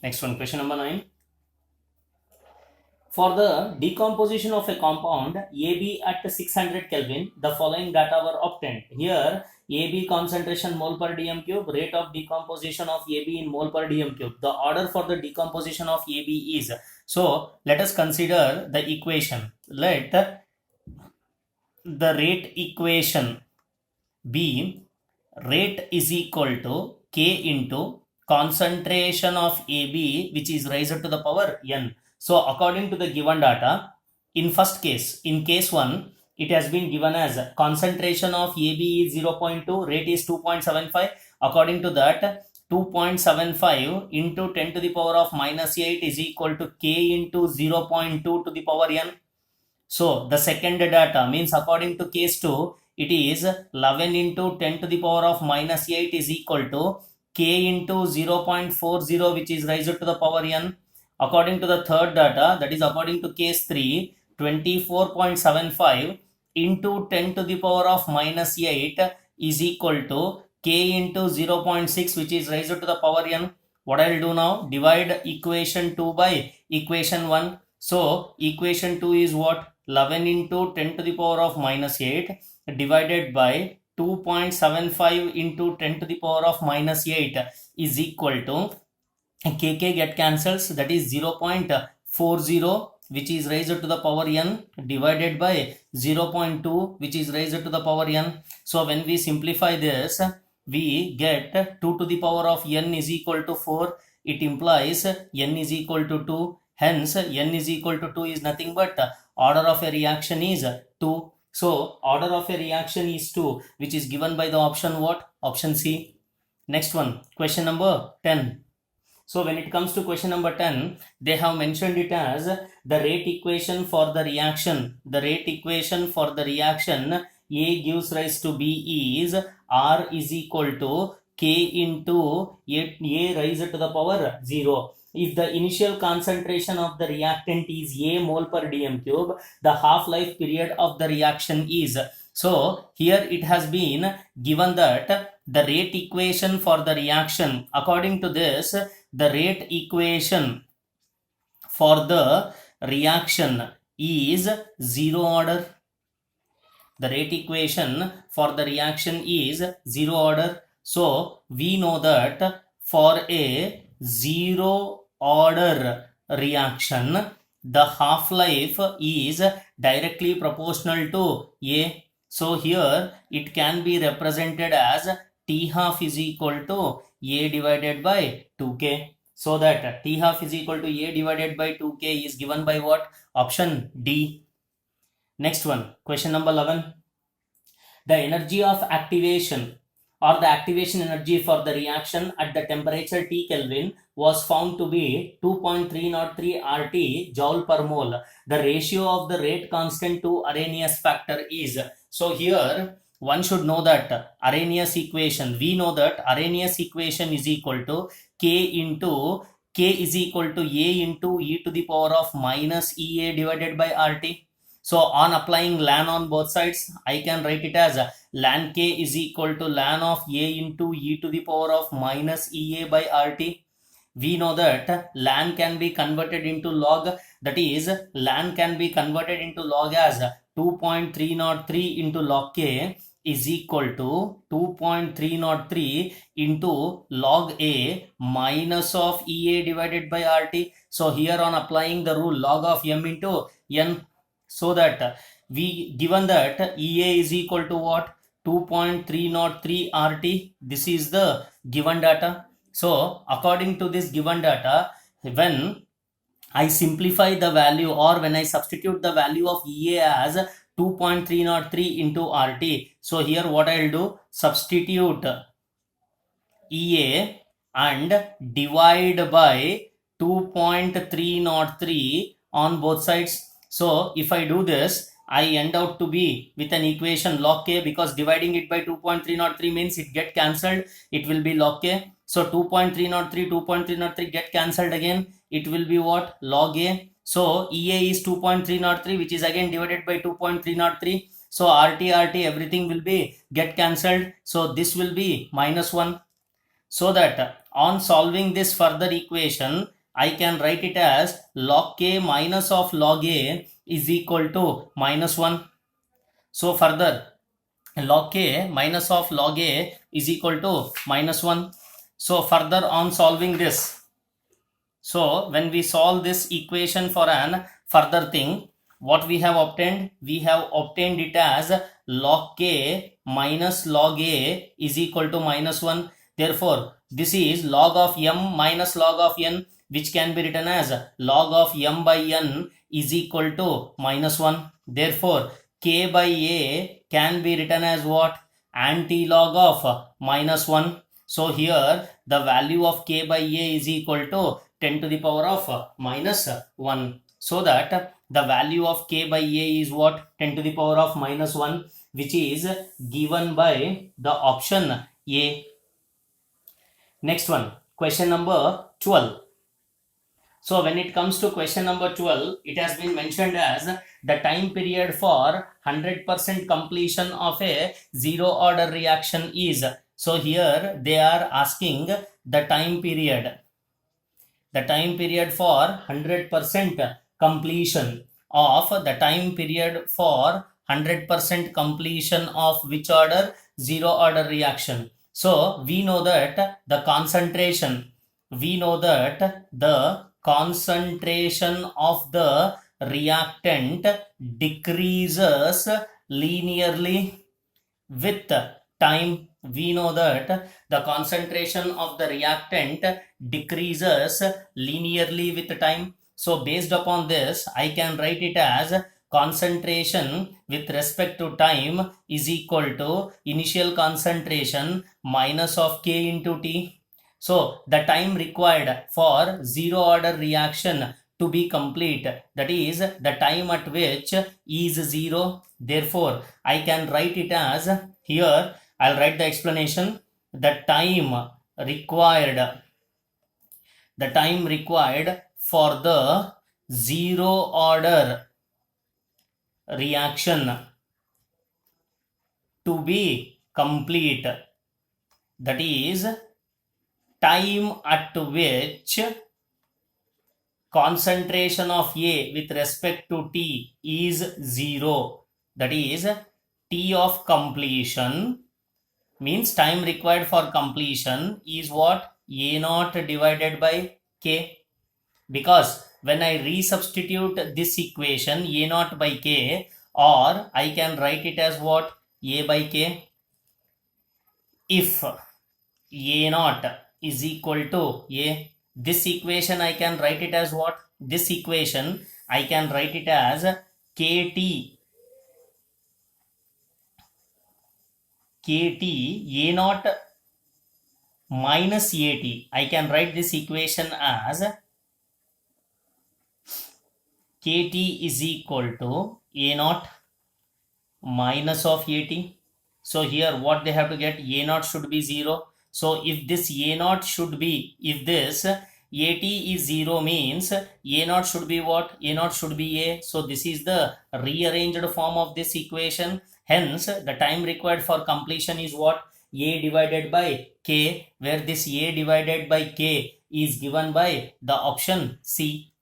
Next one, question number 9. For the decomposition of a compound AB at 600 Kelvin, the following data were obtained. Here, AB concentration mole per dm cube, rate of decomposition of AB in mole per dm cube. The order for the decomposition of AB is. So, let us consider the equation. Let the rate equation be rate is equal to K into concentration of AB, which is raised to the power n. So according to the given data, in first case, in case 1, it has been given as concentration of AB is 0.2, rate is 2.75. According to that, 2.75 into 10 to the power of minus 8 is equal to K into 0.2 to the power n. So the second data means according to case 2, it is 11 into 10 to the power of minus 8 is equal to K into 0.40, which is raised to the power n. According to the third data, that is according to case 3, 24.75 into 10 to the power of minus 8 is equal to K into 0.6, which is raised to the power n. What I will do now? Divide equation 2 by equation 1. So equation 2 is what? 11 into 10 to the power of minus 8 divided by 2.75 into 10 to the power of minus 8 is equal to kk get cancels, that is 0.40, which is raised to the power n, divided by 0.2, which is raised to the power n. So when we simplify this, we get 2 to the power of n is equal to 4. It implies n is equal to 2. Hence n is equal to 2 is nothing but order of a reaction is 2. So order of a reaction is 2, which is given by the option what? Option C. Next one, question number 10. So when it comes to question number 10, they have mentioned it as the rate equation for the reaction. The rate equation for the reaction A gives rise to B is R is equal to K into A raised to the power 0. If the initial concentration of the reactant is A mole per dm cube, the half-life period of the reaction is. So here it has been given that the rate equation for the reaction, according to this, the rate equation for the reaction is 0 order. The rate equation for the reaction is 0 order. So we know that for a 0 order reaction, the half-life is directly proportional to A. So here it can be represented as T half is equal to A divided by 2K. So that T half is equal to A divided by 2K is given by what? Option D. Next one, question number 11. The energy of activation or the activation energy for the reaction at the temperature T Kelvin was found to be 2.303 RT joule per mole. The ratio of the rate constant to Arrhenius factor is. So here one should know that Arrhenius equation, we know that Arrhenius equation is equal to K is equal to A into e to the power of minus EA divided by RT. So on applying ln on both sides, I can write it as ln K is equal to ln of A into e to the power of minus EA by RT. We know that ln can be converted into log, that is ln can be converted into log as 2.303 into log K is equal to 2.303 into log A minus of EA divided by RT. So here on applying the rule log of m into n, so that we given that EA is equal to what? 2.303 RT. This is the given data. So according to this given data, when I simplify the value or when I substitute the value of EA as 2.303 into RT. So here what I will do? Substitute EA and divide by 2.303 on both sides. So if I do this, I end out to be with an equation log K, because dividing it by 2.303 means it get cancelled. It will be log K. So 2.303 get cancelled again. It will be what? Log A. So EA is 2.303, which is again divided by 2.303. So RT everything will be get cancelled. So this will be minus 1. So that on solving this further equation, I can write it as log k minus of log a is equal to minus 1. So further, log k minus of log a is equal to minus 1. So further on solving this, so when we solve this equation for an further thing, what we have obtained? We have obtained it as log k minus log a is equal to minus 1. Therefore, this is log of m minus log of n, which can be written as log of m by n is equal to minus 1. Therefore, k by a can be written as what? Anti-log of minus 1. So here the value of k by a is equal to 10 to the power of minus 1. So that the value of k by a is what? 10 to the power of minus 1, which is given by the option A. Next one, question number 12. So when it comes to question number 12, it has been mentioned as the time period for 100% completion of a zero order reaction is. So here they are asking the time period. The time period for 100% completion of the time period for 100% completion of which order? Zero order reaction. So we know that the concentration, concentration of the reactant decreases linearly with time. We know that the concentration of the reactant decreases linearly with time. So based upon this, I can write it as concentration with respect to time is equal to initial concentration minus of k into t. So the time required for zero order reaction to be complete, that is the time at which is 0. Therefore, I can write it as, here I'll write the explanation. The time required for the zero order reaction to be complete, that is time at which concentration of A with respect to T is 0, that is T of completion, means time required for completion is what? A naught divided by K. Because when I resubstitute this equation A naught by K, or I can write it as what? A by K. If A naught is equal to A, this equation I can write it as what? This equation I can write it as KT A naught minus AT. I can write this equation as KT is equal to A naught minus of AT. So here what they have to get? A naught should be 0. So if this A naught should be, if this AT is 0 means A naught should be what? A naught should be A. So this is the rearranged form of this equation. Hence the time required for completion is what? A divided by K, where this A divided by K is given by the option C.